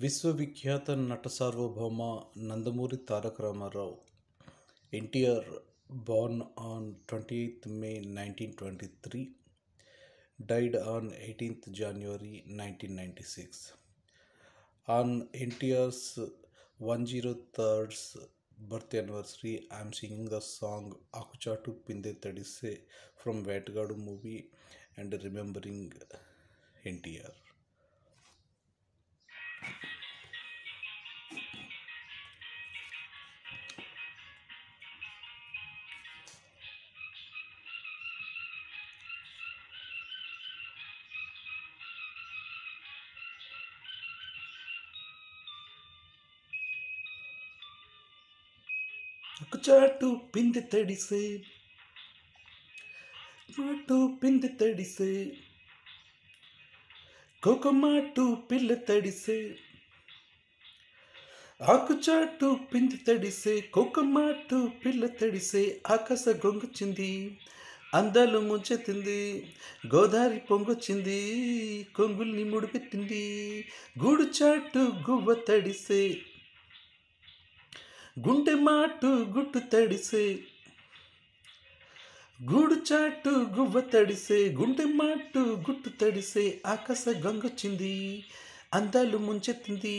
విశ్వవిఖ్యాత నట సార్వభౌమ Nandamuri Taraka Ramarao NTR born on 28th May 1923, died on 18th January 1996. On NTR's 103rd birthday anniversary, I am singing the song Akuchatu Pinde Tadise from Vetgadu movie and remembering NTR. చాటు పిందె తడిసే మాటు పిందె తడిసే కోకమాటు పిల్ల తడిసే ఆకుచాటు పిందె తడిసే కోకమాటు పిల్ల తడిసే ఆకాశ గొంగుచింది అందాలు ముంచెత్తింది గోదావరి పొంగొచ్చింది కొంగుల్ని ముడిపెట్టింది గూడు చాటు గువ్వ తడిసే గుండె మాటు గుట్టు తడిసే గూడు చాటు గువ్వ తడిసే గుండె మాటు గుట్టు తడిసే ఆకాశ గంగొచ్చింది అందాలు ముంచెత్తింది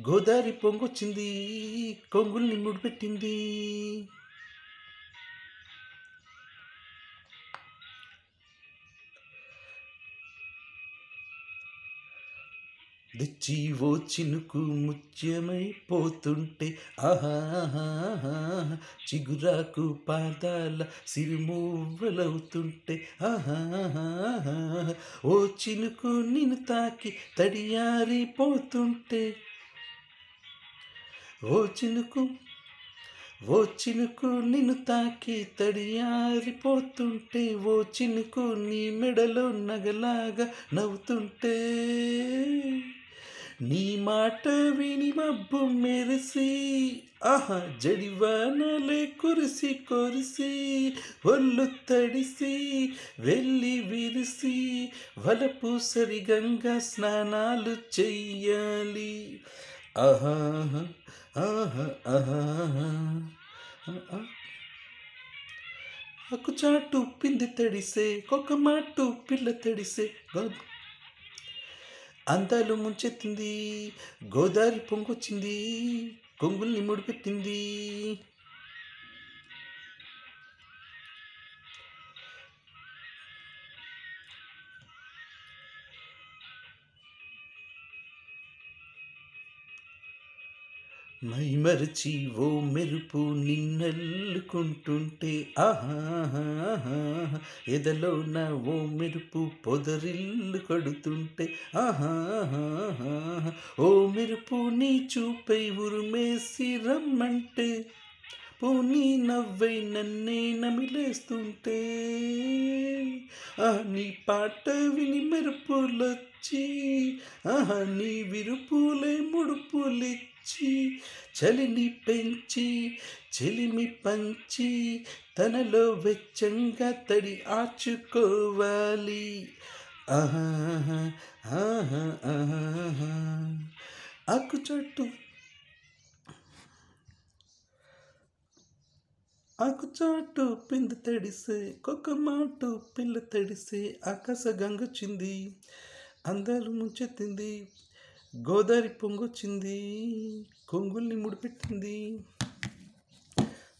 గోదావరి పొంగొచ్చింది కొంగుల్ని ముడిపెట్టింది. తెచ్చి ఓ చినుకు ముత్యమైపోతుంటే ఆహా చిగురాకు పాదాల సిరిమూవలవుతుంటే ఆహా ఓ చినుకు నిన్ను తాకి తడియారిపోతుంటే ఓ చినుకు నిన్ను తాకి తడియారిపోతుంటే ఓ చినుకు నీ మెడలో నగలాగా నవ్వుతుంటే నీ మాట విని మబ్బు మెరిసి ఆహా జడివానలే కురిసి కొరిసి ఒళ్ళు తడిసి వెళ్ళి విరిసి వలపు సరిగంగా స్నానాలు చెయ్యాలి ఆహా ఆహా ఆహా ఆకుచాటు పిందె తడిసే కొకమాటు పిల్ల తడిసే అందాలు ముంచెత్తింది గోదావరి పొంగొచ్చింది కొంగుల్ని ముడిపెట్టింది. మై మరచి ఓ మెరుపు నిన్నెల్లుకుంటుంటే ఆహా ఎదలోన ఓ మెరుపు పొదరిల్లు కడుతుంటే ఆహా ఓ మెరుపు నీ చూపై ఉరుమేసి రమ్మంటే పోనీ నవ్వై నన్నే నమిలేస్తుంటే నీ పాట విని మెరుపులొచ్చి నీ విరుపులే ముడుపులిచ్చి చలిని పెంచి చెలిమి పంచి తనలో వెచ్చంగా తడి ఆచుకోవాలి ఆహా ఆహా ఆహా ఆకుచాటు పిందె తడిసే కొకమాటు పిల్ల తడిసే ఆకాశ గంగొచ్చింది అందాలు ముంచెత్తింది గోదావరి పొంగొచ్చింది కొంగుల్ని ముడిపెట్టింది.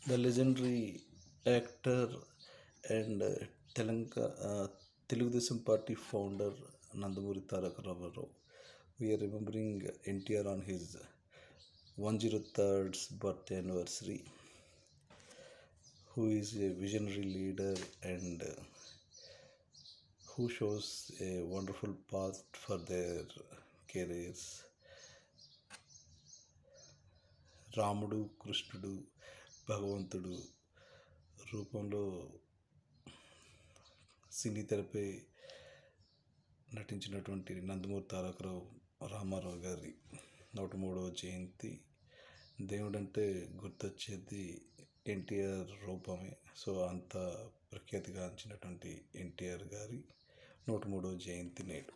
The legendary actor and Telugudesam party founder Nandamuri Taraka Ramarao. We're remembering NTR on his 103rd birthday anniversary. Who is a visionary leader and who shows a wonderful path for their careers. రాముడు కృష్ణుడు భగవంతుడు రూపంలో సినీ తెరపై నటించినటువంటి నందమూరి తారక రామారావు గారి 103వ జయంతి. దేవుడంటే గుర్తొచ్చేది ఎన్టీఆర్ రూపమే. సో అంత ప్రఖ్యాతిగాంచినటువంటి ఎన్టీఆర్ గారి 103వ జయంతి నేడు.